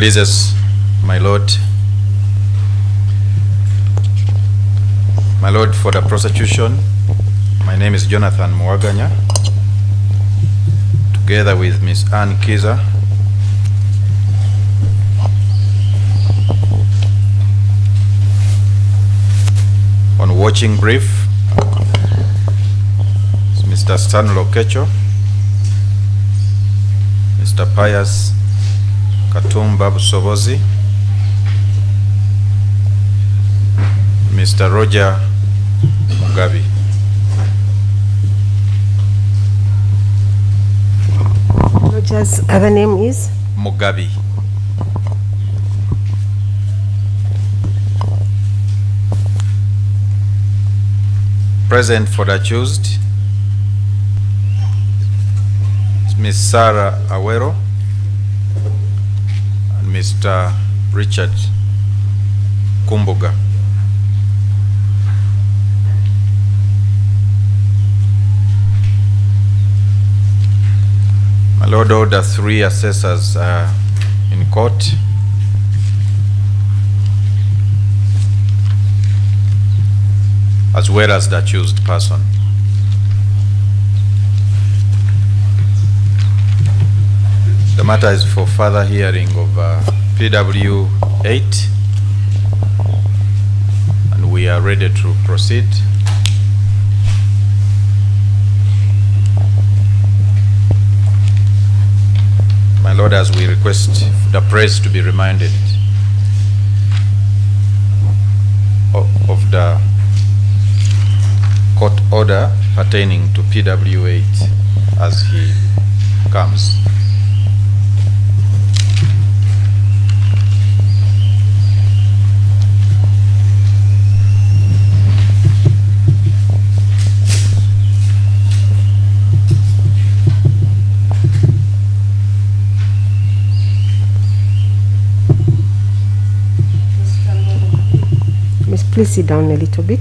pleases my Lord, for the prosecution, my name is Jonathan Mwaganya, together with Ms. Ann Kiza, on watching brief, Mr. Stanley Okello, Mr. Pius Katumba Busobozi, Mr. Roger Mugabi. Roger's other name is? Mugabi. Present for the accused, Ms. Sarah Awero and Mr. Richard Kumbuga. My Lord, all the three assessors are in court. As well as the accused person. The matter is for further hearing of PW 8, and we are ready to proceed. My Lord, as we request the press to be reminded of the court order pertaining to PW 8 as he comes. Miss, please sit down a little bit.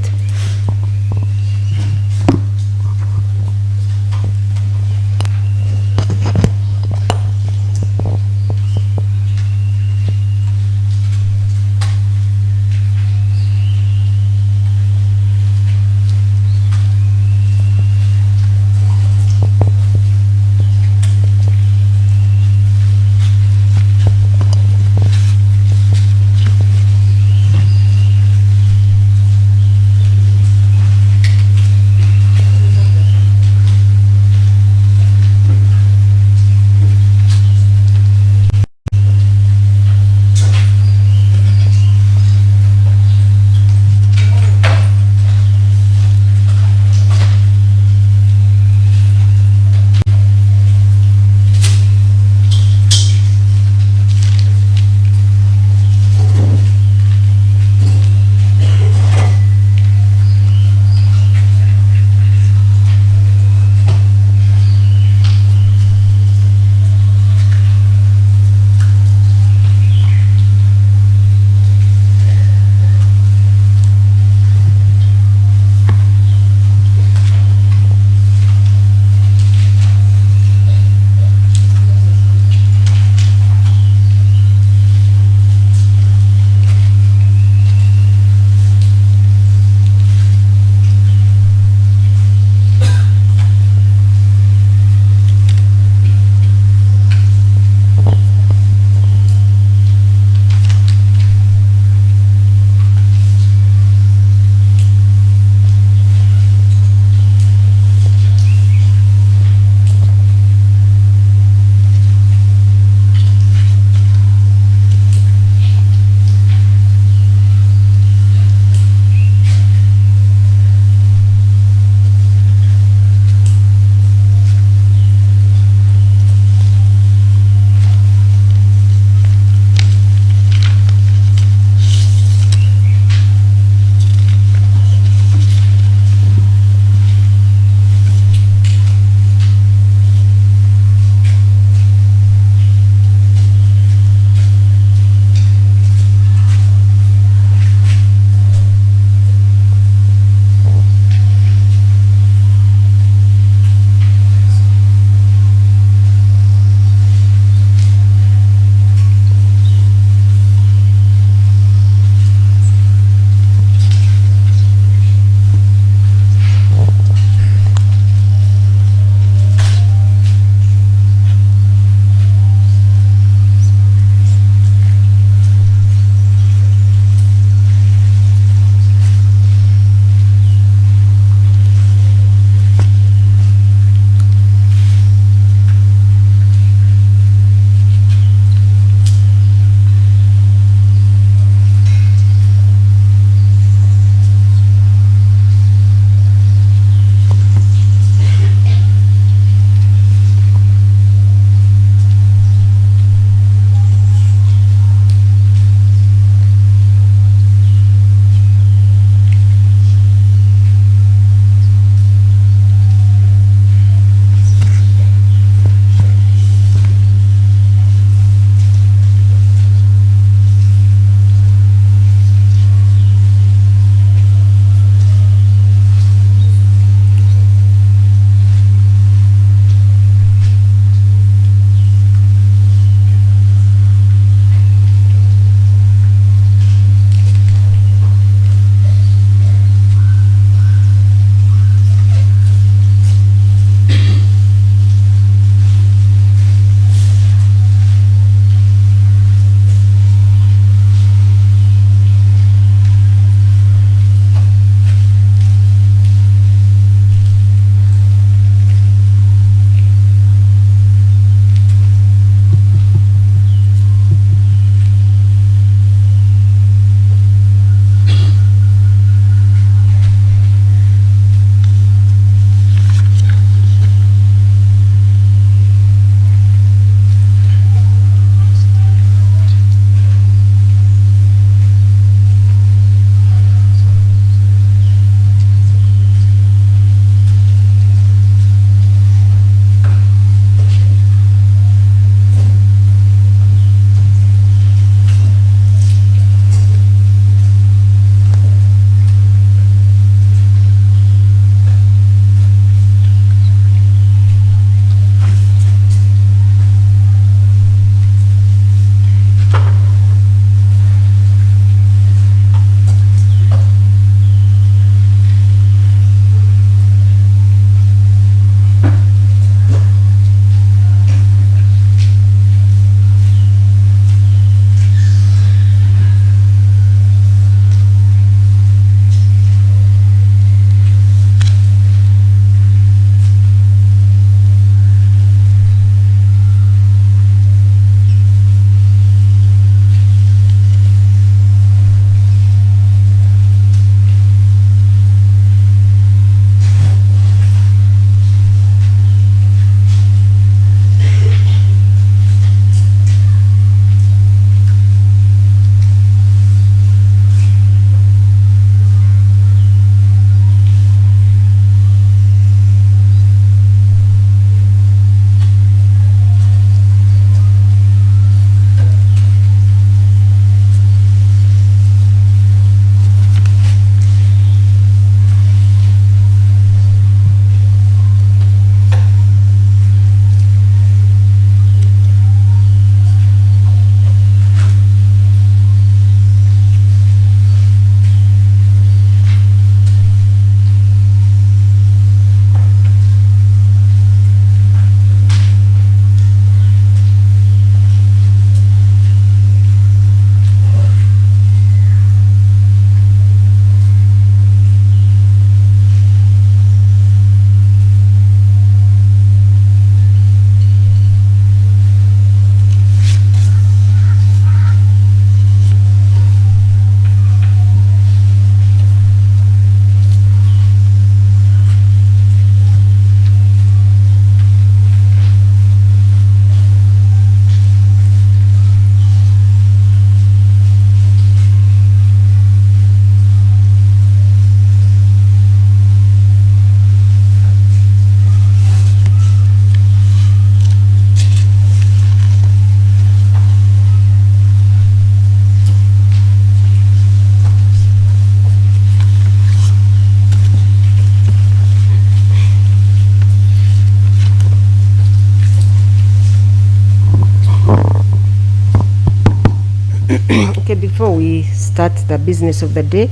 before we start the business of the day,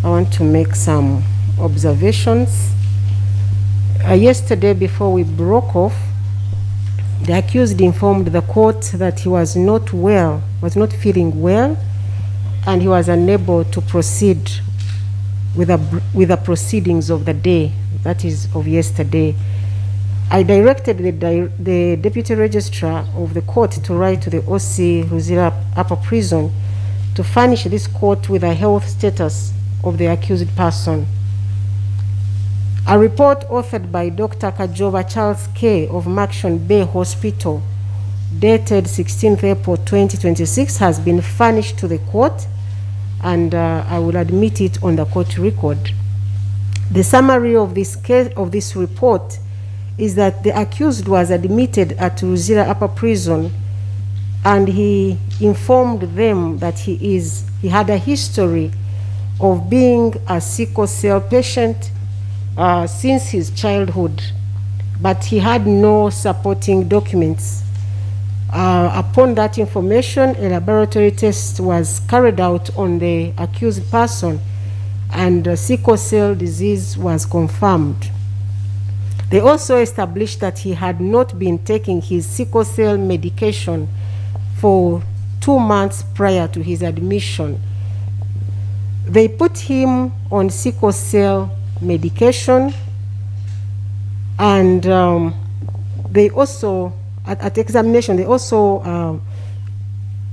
I want to make some observations. Yesterday, before we broke off, the accused informed the court that he was not feeling well, and he was unable to proceed with the proceedings of the day, that is of yesterday. I directed the Deputy Registrar of the court to write to the OC Ruzira Upper Prison to furnish this court with a health status of the accused person. A report authored by Dr. Kajoba Charles K. of Maction Bay Hospital, dated 16th April 2026, has been furnished to the court, and I will admit it on the court record. The summary of this case, of this report, is that the accused was admitted at Ruzira Upper Prison, and he informed them that he had a history of being a sickle cell patient since his childhood, but he had no supporting documents. Upon that information, a laboratory test was carried out on the accused person, and sickle cell disease was confirmed. They also established that he had not been taking his sickle cell medication for 2 months prior to his admission. They put him on sickle cell medication, and they also, at examination, they also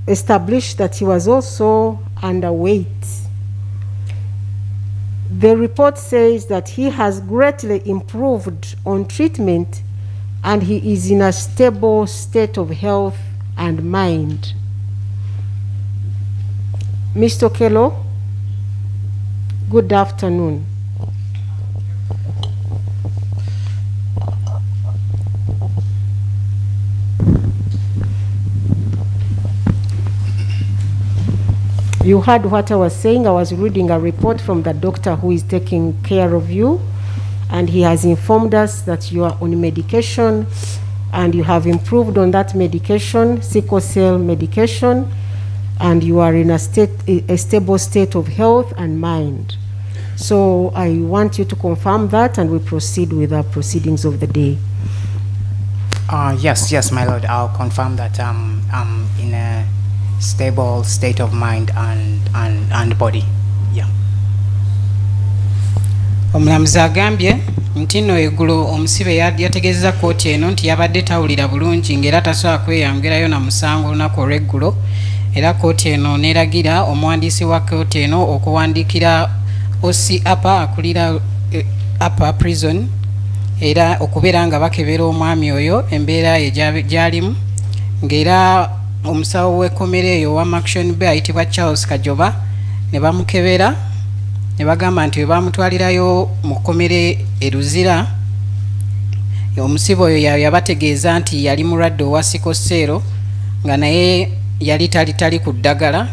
established that he was also underweight. The report says that he has greatly improved on treatment, and he is in a stable state of health and mind. Mr. Okello, good afternoon. You heard what I was saying. I was reading a report from the doctor who is taking care of you, and he has informed us that you are on medication and you have improved on that medication, sickle cell medication, and you are in a stable state of health and mind. So I want you to confirm that, and we proceed with the proceedings of the day. Yes, my lord. I'll confirm that I'm in a stable state of mind and body. Yeah. Omulamuzi agambye nti nno eggulo omusibe yategeezezza kkooti eno nti yabadde tawulira bulungi ng'era tasobola kweyongerayo na musango olunaku olw'eggulo, era kkooti eno n'eragira omuwandiisi wa kkooti eno okuwandiikira OC akulira Upper Prison era okubeera nga bakebera omwami oyo embeera ye gy'alimu, ng'era omusawo w'ekkomera eyo wa Maction Bay ayitibwa Charles Kajoba ne bamukebera ne bagamba nti bamutwalirayo mu kkomera e Ruzira, omusibe oyo yabategeeza nti yali mulwadde owa sikosero nga naye yali tali ku ddagala,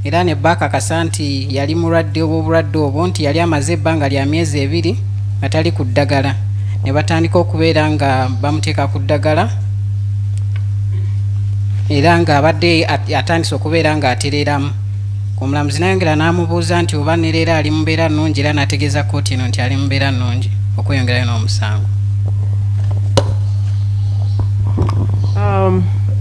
era ne bakakasa nti yali mulwadde obulwadde obwo nti yali amaze ebbanga lya myezi 2 nga tali ku ddagala. Ne batandika okubeera nga bamuteeka ku ddagala, era nga abadde atandise okubeera nga atereramu. Omulamuzi nayongera n'amubuuza nti oba nerera ali mu mbeera nnungi, era n'ategeeza kkooti eno nti ali mu mbeera nnungi okweyongerayo n'omusango.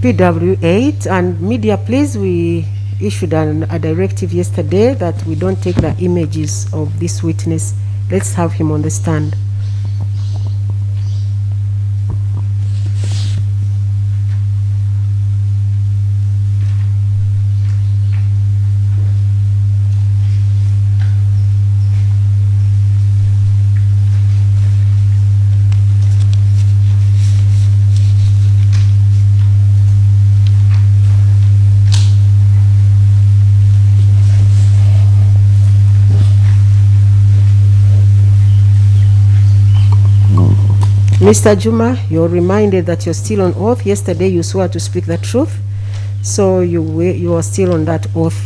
PW8 and media, please, we issued a directive yesterday that we don't take the images of this witness. Let's have him on the stand. Mr. Juma, you're reminded that you're still on oath. Yesterday you swore to speak the truth, so you are still on that oath.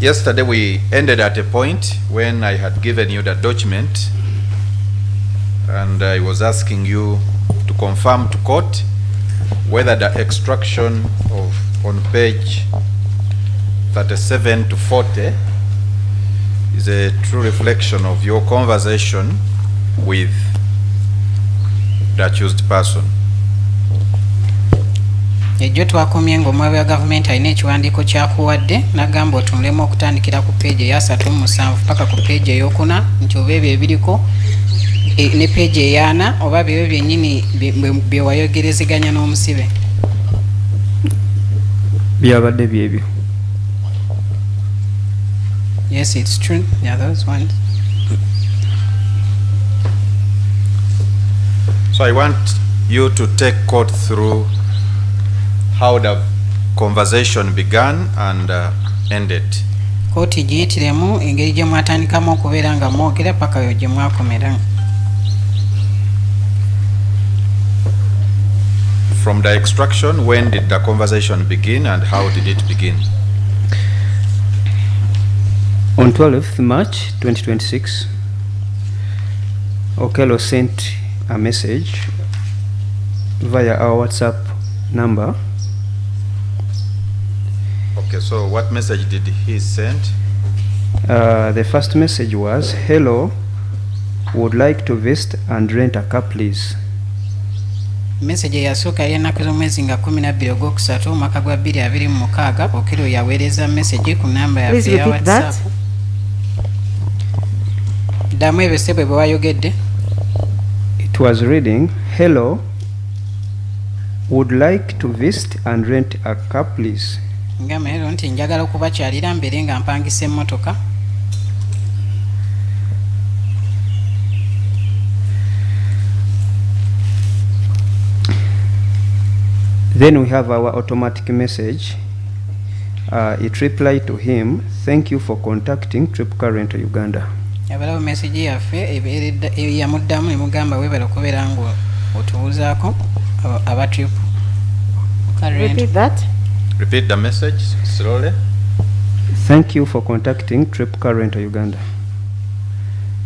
Yesterday we ended at a point when I had given you the document and I was asking you to confirm to court whether the extraction of on page 37 to 40 is a true reflection of your conversation with the accused person. Ejjo twakomye ng'omwami wa gavumenti alina ekiwandiiko kyakuwadde n'agamba otunulemu okutandikira ku peegi eya 37 paka ku peegi ey'okuna nti oba ebyo ebiriko ne peegi eyana oba byo byennyini bye wayogerezeganya n'omusibe. Byabadde byebyo. Yes, it's true. Yeah, those ones. So I want you to take court through how the conversation began and ended. Kooti giyitiremu engeri gye mwatandikamu okubeera nga mwogera paka yo gye mwakomera. From the extraction, when did the conversation begin and how did it begin? On 12th March 2026, Okello sent a message via our WhatsApp number. Okay, so what message did he send? The first message was, "Hello, would like to visit and rent a car, please." Message eyasooka y'ennaku z'omwezi nga 12 ogwokusatu omwaka gwa 2026 Okello yaweereza message ku namba yaffe ya WhatsApp. Ddamu ebyo ssebo bwe wayogedde. It was reading, "Hello, would like to visit and rent a car, please." Ngamba hello nti njagala okubakyalira mbeere nga mpangisa emmotoka. Then we have our automatic message. It replied to him, "Thank you for contacting Trip Car Rental Uganda." Yabalawo message yaffe yamuddamu ne mugamba weebala okubeera nga otubuuzaako aba Trip Car Rental. Repeat that. Repeat the message slowly. "Thank you for contacting Trip Car Rental Uganda."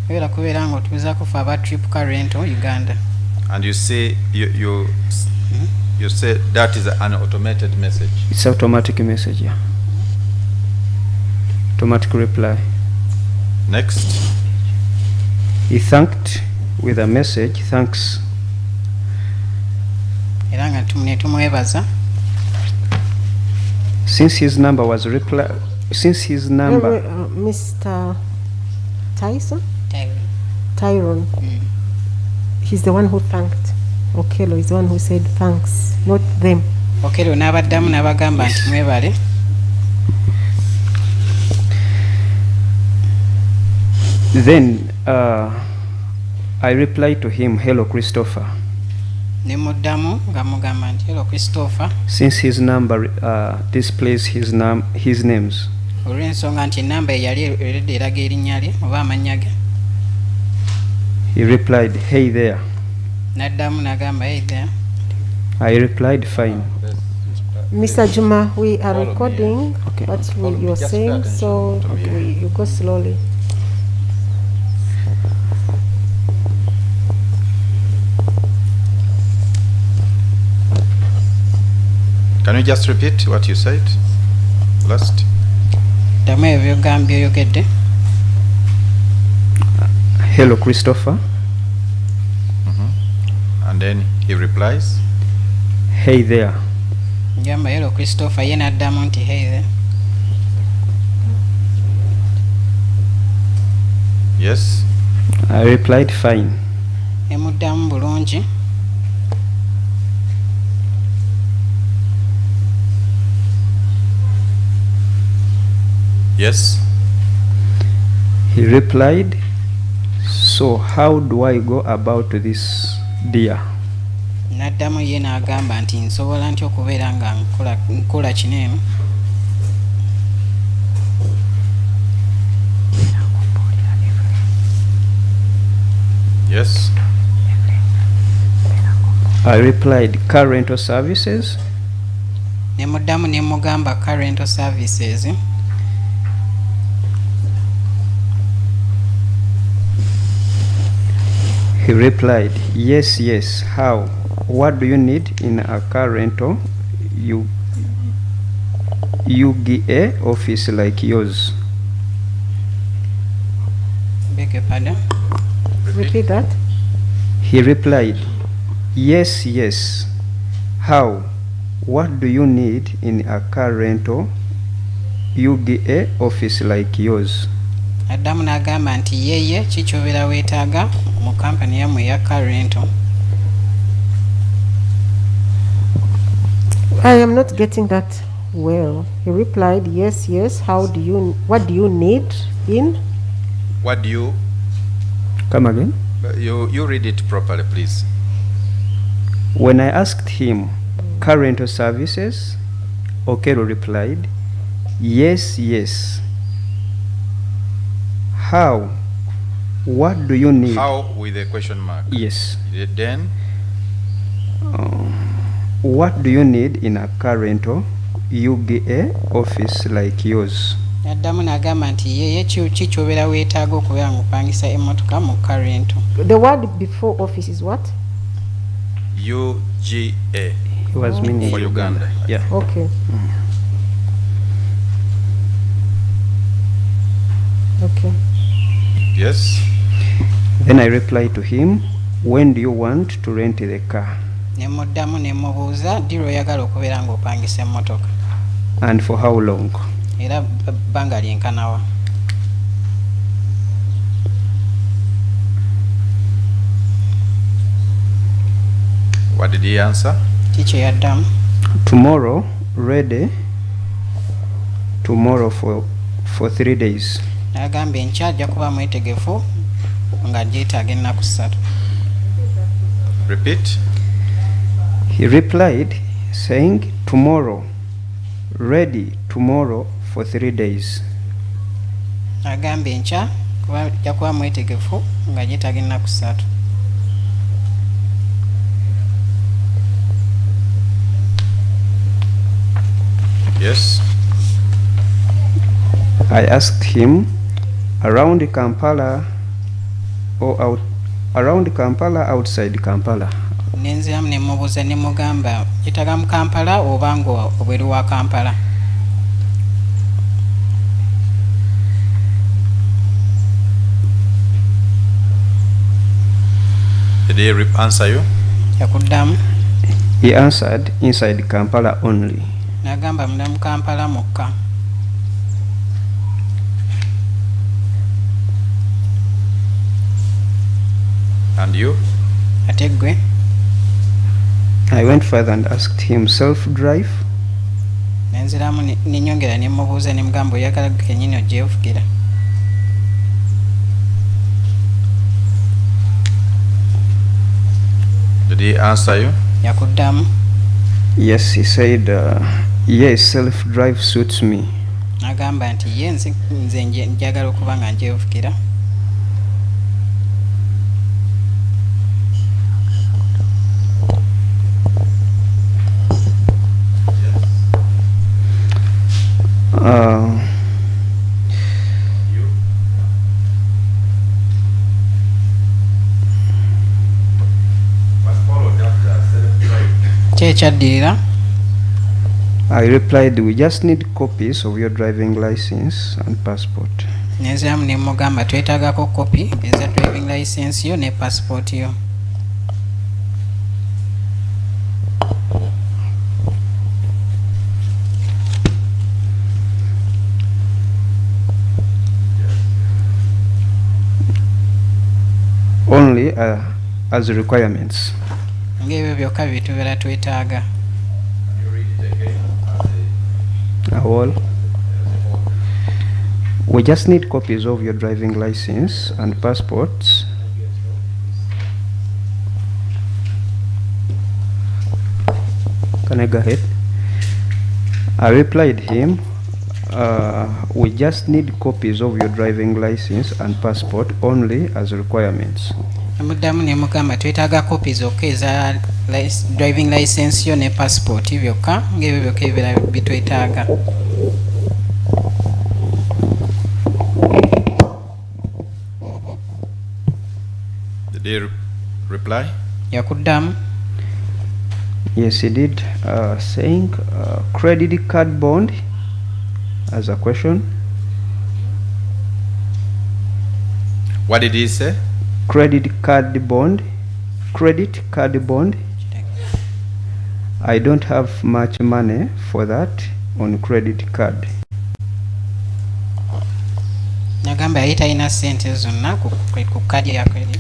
Weebala kubeera nga otubuuzaako ffe aba Trip Car Rental Uganda. And you see, you say that is an automated message. It's automatic message, yeah. Automatic reply. Next. He thanked with a message, "Thanks." Era nga ne tumwebaza. Since his number was Mr. Tyson? Tyrone. He's the one who thanked. Okello is the one who said thanks, not them. Okello n'abaddamu n'abagamba nti mwebale. Then I replied to him, "Hello, Christopher." Ne muddamu nga mugamba nti hello Christopher. Since his number displays his names. Olw'ensonga nti ennamba eyali eredde eraga erinnya lye oba amannya ge. He replied, "Hey there." N'addamu n'agamba hey there. I replied, "Fine." Mr. Juma, we are Follow me, recording Okay. what Follow me, you're just pay saying, attention so to me. you go slowly. Can you just repeat what you said last? Ddamu ebyo by'oyogedde. "Hello, Christopher." And then he replies, "Hey there." Ngamba hello Christopher, ye n'addamu nti hey there. yes. I replied, "Fine." Emuddamu bulungi. Yes. He replied, "So how do I go about this, dear?" N'addamu ye n'agamba nti nsobola ntya okubeera nga nkola kino eno. Yes. I replied, "Car rental services." Ne muddamu ne mugamba car rental services. He replied, yes, yes. How? What do you need in a car rental? UGA office like yours? Beg your pardon? Repeat that. He replied, yes, yes. How? What do you need in a car rental? UGA office like yours? Addamu n'agamba nti yeye kikyobera weetaaga mu kampani yammwe eya car rental. I am not getting that well. He replied, yes, yes. What do you need in? What do you, Come again? you read it properly, please. When I asked him, car rental services, Okello replied, yes, yes. How? What do you need? How with a question mark? Yes. Then, What do you need in a car rental? UGA office like yours? Addamu n'agamba nti yeye kikyobera weetaaga okubeera ng'opangisa emmotoka mu car rental. The word before office is what? UGA He was meaning for Uganda. Yeah. Okay. Okay. Yes. Then I replied to him, when do you want to rent the car? Ne muddamu ne mubuuza ddi lw'oyagala okubeera ng'opangisa emmotoka And for how long? era bbanga lyenkanawa. What did he answer? Kiki yaddamu? Tomorrow, ready. Tomorrow for 3 days. N'agamba enkya ajja kuba mwetegefu nga gyetaaga ennaku 3. Repeat. He replied, saying, tomorrow, ready tomorrow for 3 days. Agamba enkya ajja kuba mwetegefu nga gyetaaga ennaku 3. Yes. I asked him, around Kampala or around Kampala, outside Kampala? Nenziramu ne mubuuza ne mugamba gyetaaga mu Kampala oba nga obweru wa Kampala. Did he answer you? Yakuddamu He answered, inside Kampala only. n'agamba munda mu Kampala mokka. And you? Ate ggwe? I went further and asked him, self-drive? Nenziramu ne nyongera ne mubuuza ne mugamba oyagala ggwe kennyini ogyevugira. Did he answer you? Yakuddamu Yes, he said, yes, self-drive suits me. n'agamba nti ye nze njagala okuba nga njyevugira. Ki ekyaddirira? I replied, we just need copies of your driving license and passport. Nenziramu ne mugamba twetaagako kopi eza driving license yo ne passport yo. Only as requirements. Ng'ebyo byokka bye tubeera twetaaga. All. We just need copies of your driving license and passports. Can I go ahead? I replied him, we just need copies of your driving license and passport only as requirements. Muddamu ne mugamba twetaaga kopi zokka eza driving license yo ne passport byokka ng'ebyo byokka ebibeera bitwetaaga. Did he reply? Yakuddamu. Yes, he did, saying credit card bond as a question. What did he say? Credit card bond. Credit card bond. I don't have much money for that on credit card. Nagamba yali talina ssente zonna ku kadi ya credit.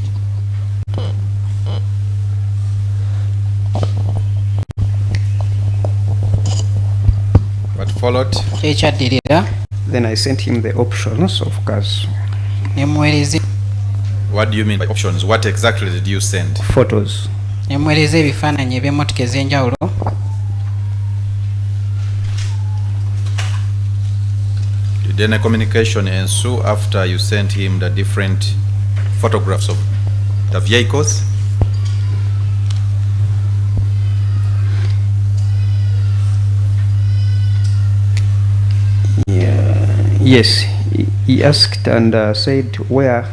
What followed? Ekyaddirira Then I sent him the options of cars. ne muweereza What do you mean by options? What exactly did you send? Photos. ne muweereza ebifaananyi eby'emmotoka ez'enjawulo. Did any communication ensue after you sent him the different photographs of the vehicles? Yes, he asked and said, where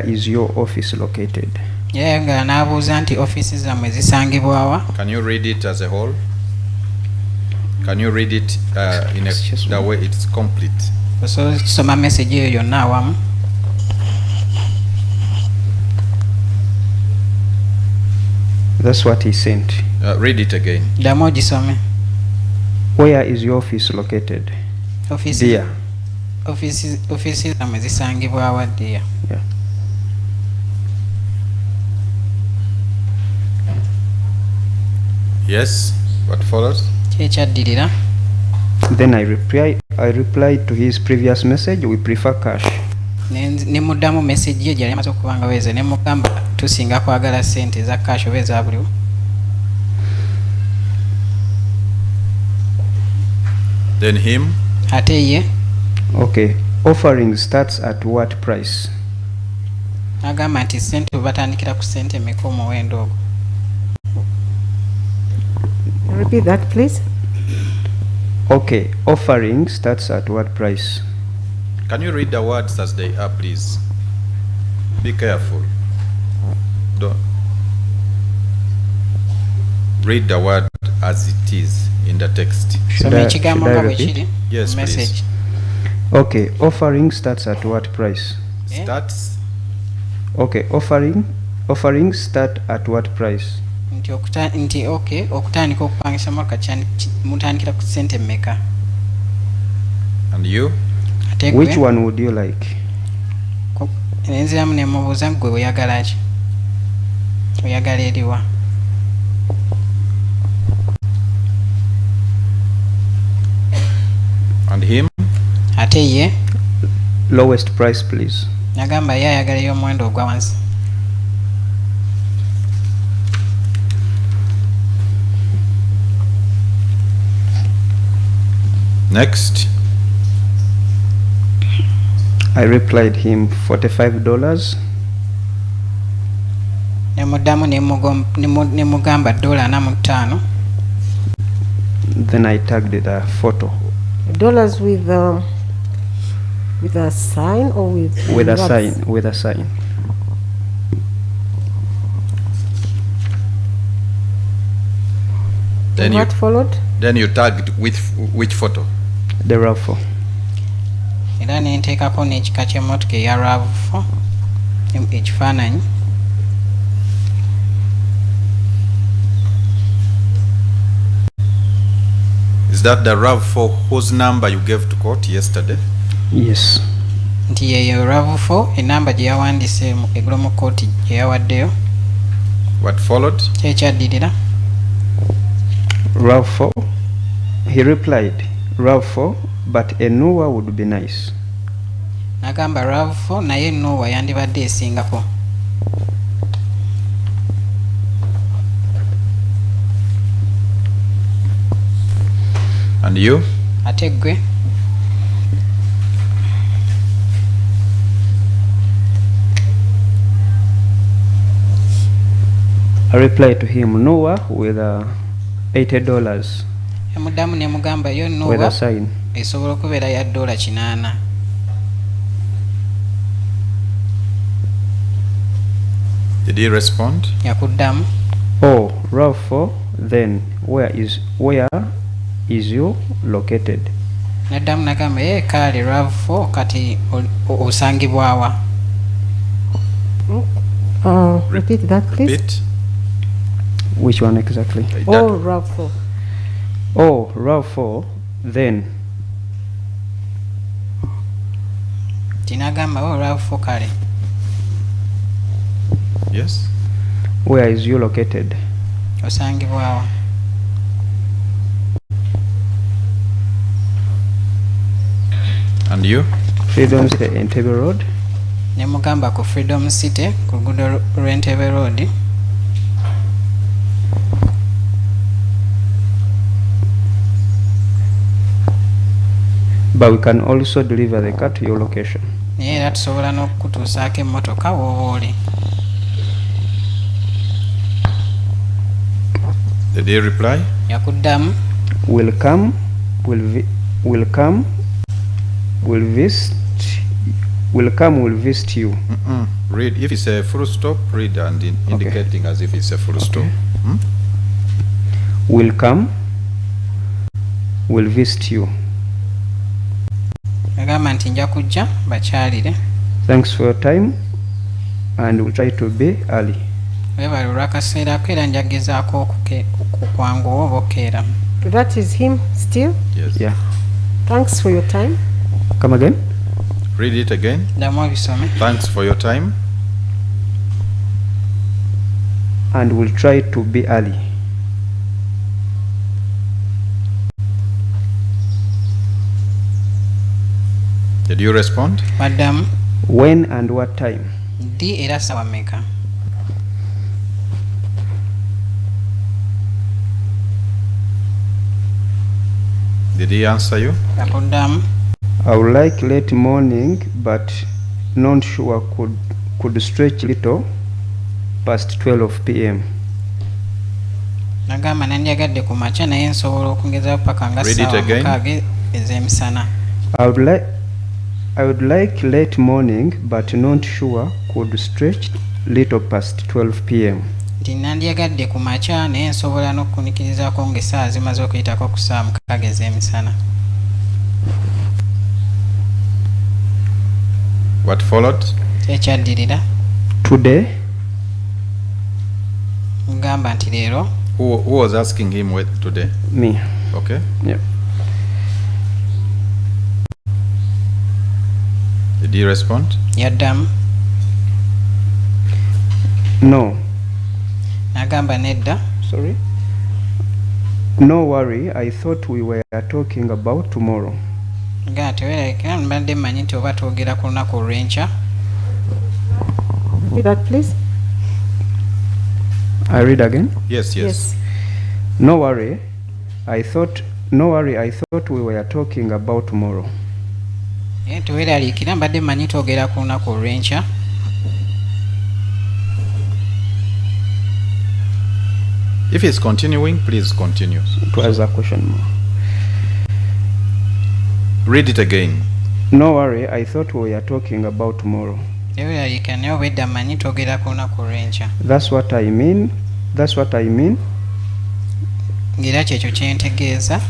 is your office located? Yayongera n'abuuza nti ofiisi zammwe zisangibwa wa? Can you read it as a whole? Can you read it in the way it's complete? Osobola kusoma message eyo yonna awamu. That's what he sent. Read it again. Ddamu ogisome. Where is your office located? Dear. Ofiisi zammwe zisangibwa wa dear? Yeah. Yes. What follows? Ekyaddirira Then I replied to his previous message, we prefer cash. ne muddamu message ye gyali amaze okuba nga weeze ne mugamba tusinga kwagala ssente eza cash oba eza buliwo. Then him. Ate ye Okay. Offering starts at what price? agamba nti ssente batandikira ku ssente mmeka omuwendo ogwo. Repeat that, please. Okay. Offering starts at what price? Can you read the words as they are, please? Be careful. Don't read the word as it is in the text. Should Soma I ekigambo nga bwe repeat? kiri Yes, mu message. please. Okay. Offering starts at what price? Yeah. Starts. Okay. Offering start at what price? Nti okay okutandika okupangisa motoka mutandikira ku ssente mmeka? And you? Ate Which gwe one would you like? nenziramu ne mubuuza gwe oyagala ki? Oyagala eriwa? And him? Ate ye Lowest price, please. nagamba ye ayagala ey'omuwendo ogwa wansi. Next. I replied him $45. Ne muddamu ne mugamba $45. Then I tagged the photo Dollars with a sign or with with a words? sign. With a sign. Then And you what followed? then you tagged with which photo? The RAV4. Era ne nteekako n'ekika ky'emmotoka eya RAV4 ekifaananyi. Is that the RAV4 whose number you gave to court yesterday? Yes. Nti yeyo RAV4 enamba gye yawandiise eggulo mu kkooti gye yawaddeyo. What followed? Ekyaddirira RAV4. He replied, RAV4, but a newer would be nice. nagamba RAV4 naye Noah yandibadde esingako. And you? Ate gwe I replied to him, Noah, with $80 emuddamu ne mugamba yo with a Noah sign. esobola okubeera ya $80. Did he respond? yakuddamu Oh, RAV4, then where is you located? neddamu nagamba ye kaali RAV4 kati osangibwawa. Repeat that, please. Repeat. Which one exactly? Oh, RAV4. Oh, RAV4, then tinagamba RAV4 kale Yes. where is you located? osangibwawa. And you? Freedom City, Entebbe Road. Ne mugamba ku Freedom City ku luguudo lw'Entebbe Road. But we can also deliver the car to your location. Naye era tusobola n'okukutuusaako emmotoka w'oba oli. Did he reply? Yakuddamu Will come, will come, will visit you. Read. If it's a full stop, read and indicating as if it's a full stop. Will come, will visit you. agamba nti nja kujja bakyalire. Thanks for your time and we'll try to be early. Weebale olw'akaseera ako era njagezaako okukwanguwa oba okeera. That is him still. Yes. Yeah. Thanks for your time. Come again? Read it again. Ddamu obisome. Thanks for your time. And we'll try to be early. Did you respond? Baddamu When and what time? ddi era ssaawa mmeka. Did he answer you? Yakuddamu I would like late morning, but not sure could stretch little past 12 p.m. nagamba nandyagadde ku makya naye nsobola okwongezaayo paka nga Read it ssaawa again. mukaaga ez'emisana. I would like late morning, but not sure could stretch little past 12 p.m. Nti nandyagadde ku makya naye nsobola n'okunikirizaako ng'essaawa zimaze okuyitako ku ssaawa mukaaga ez'emisana. What followed? Ekyaddirira Today, mugamba nti leero Who was asking him today? me. Okay. Yeah. Did he respond? yaddamu No. nagamba nedda. Sorry. No worry, I thought we were talking about tomorrow. Nga teweerabikira mbadde mmanyi nti oba twogera ku lunaku olw'enkya. Repeat that, please. I read again. Yes. No worry, I thought we were talking about tomorrow. Teweeraliikira mbadde mmanyi twogera ku lunaku olw'enkya. If it's continuing, please continue. It was a question mark. Read it again. No worry, I thought we were talking about tomorrow. Teweeraliikira naye obwedda mmanyi twogera ku lunaku olw'enkya. That's what I mean. Ng'era kyekyo kye ntegeeza.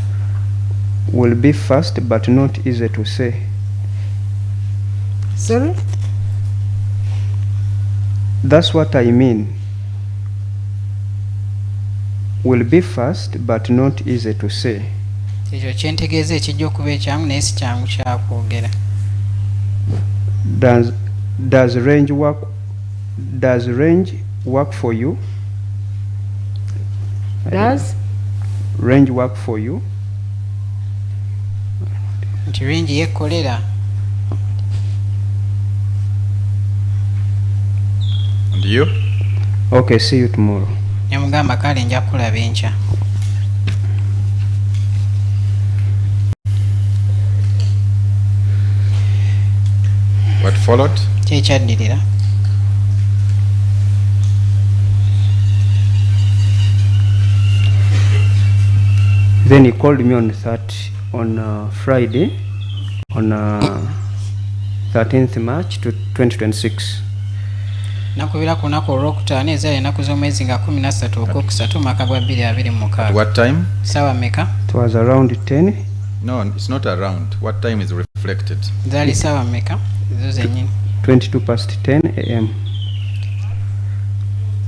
Will be fast but not easy to say. Sorry? That's what I mean. Will be fast but not easy to say. Ekyo kye ntegeeza ekijja okuba ekyangu naye si kyangu kyakwogera. Does range work for you? Does? Range work for you? Nti range yekkolera. And you? Okay, see you tomorrow. Yamugamba kale nja kulaba enkya. What followed? Kyekyaddirira. Then he called me on Friday, on 13th March to 2026. nakubira ku lunaku olwokutaano ezaala ennaku z'omwezi nga 13 ogwokusatu mwaka gwa 2026. What time? Sawa meka? It was around 10. No, it's not around. What time is reflected? Zaali sawa meka? Ezo zennyini. 22 past 10 a.m.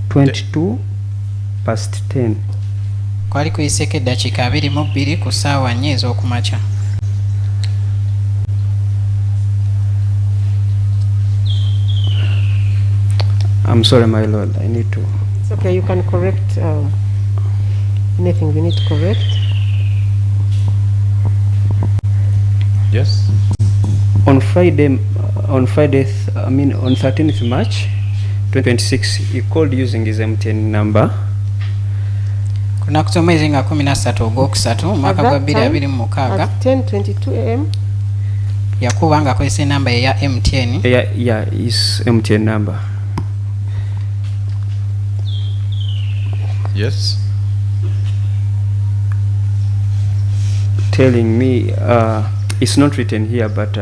22 past 10. Kwali kuyiseeko eddakiika 22 ku ssaawa 4 ez'okumakya. I'm sorry, my lord. I need to. It's okay, you can correct anything you need to correct. Yes. On Friday, on 13th March 2026, he called using his MTN number. Ku lunaku z'omwezi nga 13 ogwokusatu mwaka gwa 2026 at 10:22 a.m. yakuba ng'akozesa enamba ye ya MTN. Yeah, his MTN number. Yes. Telling me, it's not written here, but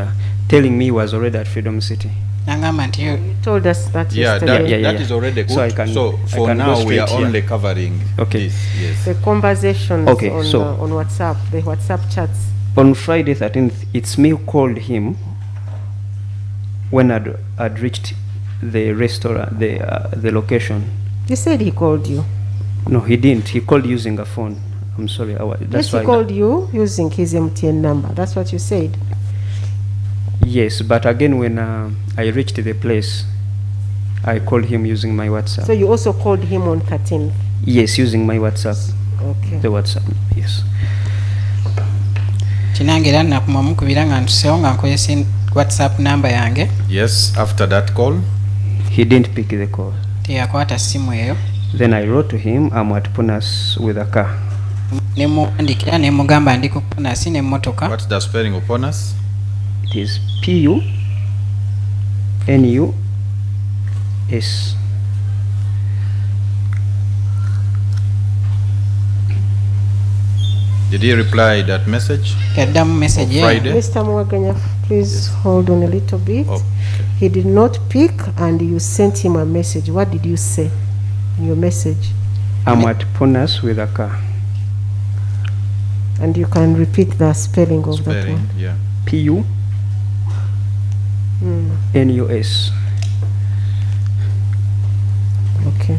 telling me he was already at Freedom City. Nangamba nti You told us that Yeah, yesterday. that is already good. So I can- I for can go now we straight are here. only covering Okay. this. Yes. The conversations Okay, on, so- on WhatsApp, the WhatsApp chats. On Friday 13th, it's me who called him when I'd reached the restaurant, the location. You said he called you. No, he didn't. He called using a phone. I'm sorry. That's Yes, he why. called you using his MTN number. That's what you said. Yes, but again, when I reached the place, I called him using my WhatsApp. So you also called him on 13th. Yes, using my WhatsApp. Okay. The WhatsApp. Yes. kinange era nakumamukubira nga ntuseewo nga nkozesa WhatsApp namba yange. Yes. After that call. He didn't pick the call. Teyakwata simu eyo. Then I wrote to him, I'm at Punas with a car. Ne muwandikira ne mugamba ndi ku Punasi n'emmotoka. What's the spelling upon us? It is PUNUS. Did he reply that message? Yaddamu message On Friday? Mr. Mwaganya, please hold on a little bit. Okay. He did not pick and you sent him a message. What did you say in your message? I'm at Punas with a car. And you can repeat the spelling of that Spelling. one. Yeah. PUNUS. Okay.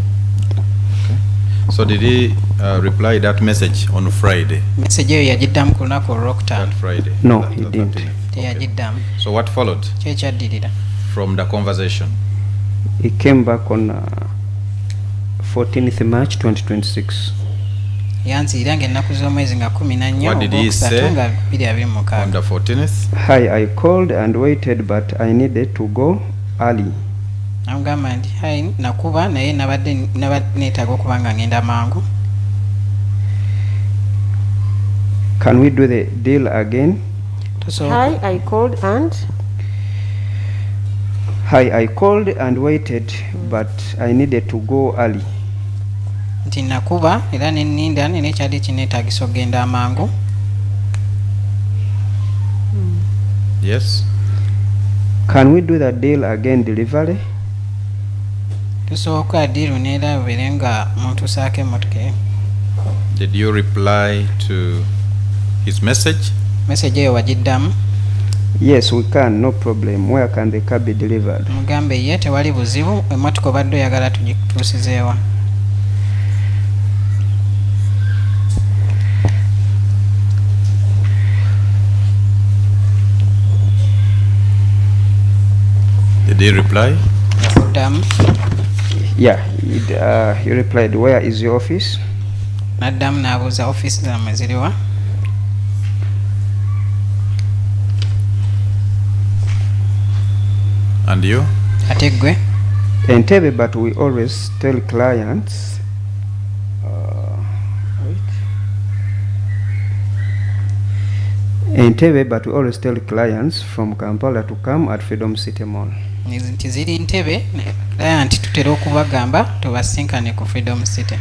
So did he reply that message on Friday? message eyo yagiddamu ku lunaku olwokutaano. That Friday. No, That- he the didn't. 13th. Okay. Teyagiddamu. So what followed Kyekyaddirira. from the conversation? He came back on 14th March 2026. Yanziira ng'ennaku z'omwezi nga 14 What did he say ogwokusatu nga on 2026. the 14th? Hi, I called and waited, but I needed to go early. Namugamba nti hai nakuba naye nabadde neetaaga okuba nga ngenda mangu. Can we do the deal again? Tusobola Hi, I called and Hi, I called and waited, but I needed to go early. nti nakuba era nenninda nina ekyali kineetaagisa okgenda amangu. Yes. Can we do the deal again, delivery? Tusobola okukola ddiiru neera bubere nga muntuusaako emmotoka eyo. Did you reply to his message? Message eyo wagiddamu. Yes, we can, no problem. Where can the car be delivered? Mugambe ye tewali buzibu, emmotoka obadde oyagala tugituusizeewa. Did he reply? Yakuddamu. Yeah, he replied, where is your office? N'addamu n'abuuza ofiisi zammwe ziriwa. And you? Ate ggwe Entebbe, but we always tell clients. Entebbe, but we always tell clients from Kampala to come at Freedom City Mall. nti ziri Ntebe era nti tutera okubagamba tubasinkane ku Freedom City.